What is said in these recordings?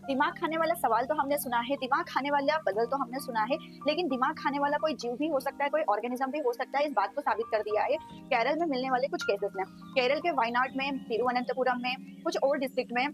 दिमाग खाने वाला सवाल तो हमने सुना है, दिमाग खाने वाला पज़ल तो हमने सुना है, लेकिन दिमाग खाने वाला कोई जीव भी हो सकता है, कोई ऑर्गेनिज़्म भी हो सकता है, इस बात को साबित कर दिया है केरल में मिलने वाले कुछ केसेज़ ने। केरल के वायनाड में, तिरुवनंतपुरम में, कुछ और डिस्ट्रिक्ट में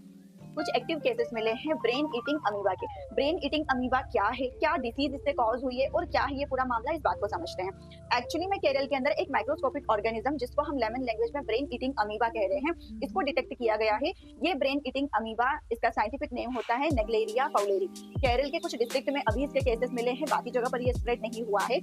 कुछ एक्टिव केसेस मिले हैं ब्रेन ईटिंग अमीबा के। ब्रेन ईटिंग अमीबा क्या है, क्या डिसीज इससे कॉज हुई है और क्या है ये पूरा मामला, इस बात को समझते हैं। एक्चुअली में केरल के अंदर एक माइक्रोस्कोपिक ऑर्गेनिज्म जिसको हम लेमन लैंग्वेज में ब्रेन ईटिंग अमीबा कह रहे हैं, इसको डिटेक्ट किया गया है। ये ब्रेन ईटिंग अमीबा, इसका साइंटिफिक नेम होता है नेग्लेरिया फाउलेरी। केरल के कुछ डिस्ट्रिक्ट में अभी इसके केसेस मिले हैं, बाकी जगह पर ये स्प्रेड नहीं हुआ है।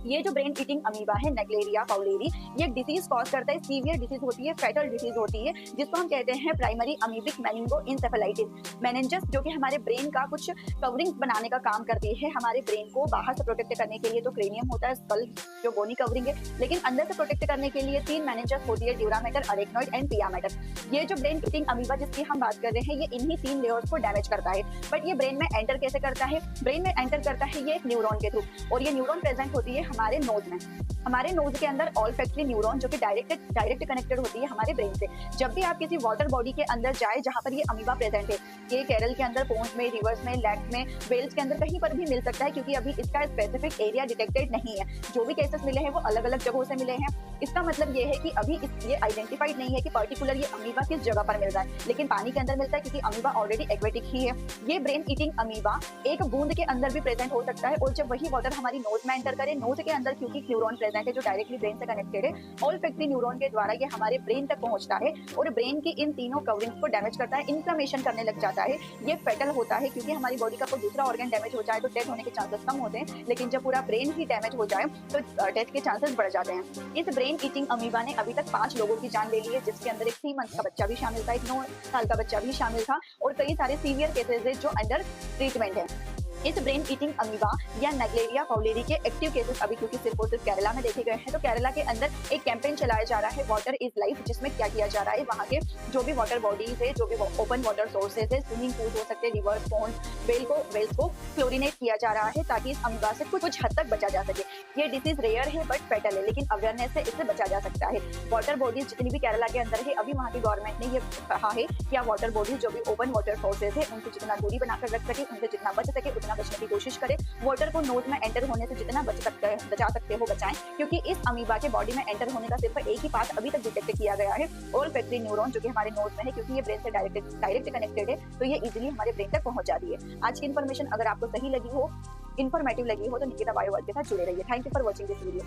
ये जो ब्रेन ईटिंग अमीबा है नेग्लेरिया फाउलेरी, ये डिसीज कॉज करता है, सीवियर डिसीज होती है, फेटल डिसीज होती है, जिसको हम कहते हैं प्राइमरी अमीबिक मेनिंगो इंसेफेलाइटिस। मेनिंजस जो कि हमारे ब्रेन का कुछ कवरिंग बनाने का काम करती है, हमारे ब्रेन को बाहर से प्रोटेक्ट करने के लिए तो क्रेनियम होता है, स्कल जो बोनी कवरिंग है, लेकिन अंदर से प्रोटेक्ट करने के लिए 3 मेनिंजस होती है, ड्यूरामेटर, अरेक्नॉइड एंड पिया मैटर। ये जो ब्रेन ईटिंग अमीबा जिसकी हम बात कर रहे हैं, ये इन्हीं 3 लेयर्स को डैमेज करता है। बट ये ब्रेन में एंटर कैसे करता है? ब्रेन में एंटर करता है ये एक न्यूरॉन के थ्रू, और ये न्यूरॉन प्रेजेंट होती है हमारे नोज में। हमारे नोज के अंदर ऑल्फैक्टरी न्यूरॉन जो कि डायरेक्ट कनेक्टेड होती है हमारे ब्रेन से। जब भी आप किसी वाटर बॉडी के अंदर जाए जहां पर ये अमीबा प्रेजेंट है, ये केरल के अंदर पोन्स में, रिवर्स में, लेक्स में, वेल्स के अंदर कहीं पर भी मिल सकता है, क्योंकि अभी इसका स्पेसिफिक एरिया डिटेक्टेड नहीं है। जो भी केसेस मिले हैं वो अलग अलग जगहों से मिले हैं। इसका मतलब ये है कि अभी ये आइडेंटिफाइड नहीं है कि पर्टिकुलर ये अमीबा किस जगह पर मिल रहा है, लेकिन पानी के अंदर मिलता है क्योंकि अमीबा ऑलरेडी एक्वेटिक ही है। ये ब्रेन ईटिंग अमीबा एक बूंद के अंदर भी प्रेजेंट हो सकता है, और जब वही वाटर हमारी नोज में एंटर करे, नोज के अंदर क्योंकि न्यूरॉन प्रेजेंट है जो डायरेक्टली ब्रेन से कनेक्टेड है, ऑल्फैक्टरी न्यूरॉन के द्वारा ये हमारे ब्रेन तक पहुंचता है और ब्रेन की इन तीनों कवरिंग्स को डैमेज करता है, इन्फ्लेमेशन करने लग जाता है। ये फेटल होता है, क्योंकि हमारी बॉडी का कोई दूसरा ऑर्गन डैमेज हो जाए तो डेथ होने के चांसेस कम होते हैं, लेकिन जब पूरा ब्रेन ही डैमेज हो जाए तो डेथ के चांसेस बढ़ जाते हैं। इस ब्रेन ईटिंग अमीबा ने अभी तक 5 लोगों की जान ले ली है, जिसके अंदर एक 3 मंथ का बच्चा भी शामिल था, एक 9 साल का बच्चा भी शामिल था, और कई सारे सीवियर केसेस है जो अंडर ट्रीटमेंट है। इस ब्रेन ईटिंग अमीबा या नेग्लेरिया फाउलेरी के एक्टिव केसेस अभी क्योंकि सिर्फ और सिर्फ केरला में देखे गए हैं, तो केरला के अंदर एक कैंपेन चलाया जा रहा है वाटर इज लाइफ, जिसमें क्या किया जा रहा है, वहाँ के जो भी वाटर बॉडीज है, जो भी ओपन वाटर सोर्सेज है, स्विमिंग पूल हो सकते हैं, रिवर्स, पॉन्ड्स, वेल्स को क्लोरिनेट किया जा रहा है, ताकि इस अमीबा से कुछ हद तक बचा जा सके। ये डिसीज रेयर है बट फेटल है, लेकिन अवेयरनेस से इससे बचा जा सकता है। वाटर बॉडीज जितनी भी केरला के अंदर है, अभी वहाँ की गवर्नमेंट ने ये कहा है कि वाटर बॉडीज जो भी ओपन वाटर सोर्सेज है, उनसे जितना दूरी बनाकर रख सके, उनसे जितना बच सके उतना बचने की कोशिश करें। वाटर को नोज में एंटर होने से जितना बचा सकते हो बचाएं, क्योंकि इस अमीबा के बॉडी में एंटर होने का सिर्फ एक ही पाथ अभी तक डिटेक्ट किया गया है, ऑल्फैक्टरी न्यूरॉन, जो कि हमारे नोज में है, क्योंकि ये ब्रेन से डायरेक्ट कनेक्टेड है, तो ये इजीली हमारे ब्रेन तक पहुंच जाती है। आज की इन्फॉर्मेशन अगर आपको सही लगी हो, इन्फॉर्मेटिव लगी हो, तो निकिता बायोवर्ल्ड के साथ जुड़े रहिए। Thank you for watching this video.